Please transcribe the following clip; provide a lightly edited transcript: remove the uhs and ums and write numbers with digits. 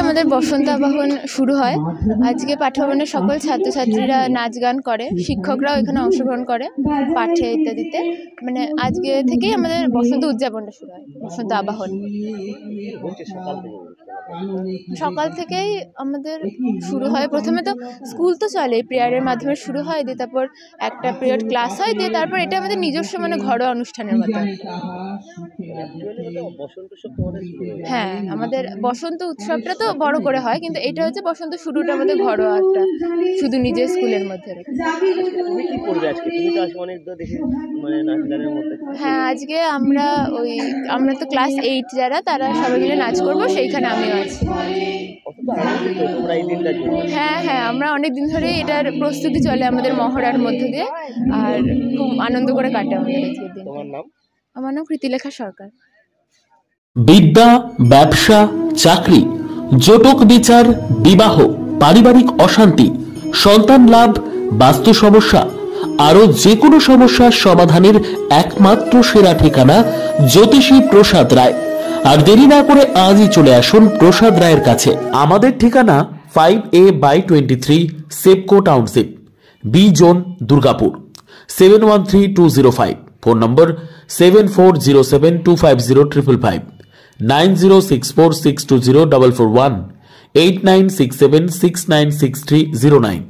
আমাদের বসন্ত আবাহন শুরু হয়। আজকে পাঠভবনের সকল ছাত্রছাত্রীরা নাচ গান করে, শিক্ষকরাও এখানে অংশগ্রহণ করে পাঠে ইত্যাদিতে। মানে আজকে থেকেই আমাদের বসন্ত উদযাপনটা শুরু হয়, বসন্ত আবাহন। সকাল থেকেই আমাদের শুরু হয়। প্রথমে তো স্কুল তো চলে, প্রেয়ারের মাধ্যমে শুরু হয়, দিয়ে তারপর একটা পিরিয়ড ক্লাস হয়, দিয়ে তারপর এটা আমাদের নিজস্ব মানে ঘরোয়া অনুষ্ঠানের মতো। হ্যাঁ, আমাদের বসন্ত উৎসবটা তো বড় করে হয়, কিন্তু এটা হচ্ছে বসন্ত শুরুটা আমাদের ঘরোয়া একটা, শুধু নিজের স্কুলের মধ্যে। হ্যাঁ, আজকে আমরা তো ক্লাস 8 যারা, তারা সবাই মিলে নাচ করবো, সেইখানে আমিও আছি। হ্যাঁ হ্যাঁ, আমরা অনেক দিন ধরেই এটার প্রস্তুতি চলে আমাদের মহড়ার মধ্যে দিয়ে, আর খুব আনন্দ করে কাটে আমাদের আজকের দিন। আমার নাম কৃতিলেখা সরকার। বিদ্যা, ব্যবসা, চাকরি, জটক বিচার, বিবাহ, পারিবারিক অশান্তি, সন্তান লাভ, বাস্তু সমস্যা, আরো যে কোনো সমস্যার সমাধানের একমাত্র সেরা ঠিকানা জ্যোতিষী প্রসাদ রায়। আর দেরি না করে আজই চলে আসুন প্রসাদ রায়ের কাছে। আমাদের ঠিকানা 5A/23 Sepco township, B zone, Durgapur, 713205। Phone number 7407250555, 9064620441, 8967696309।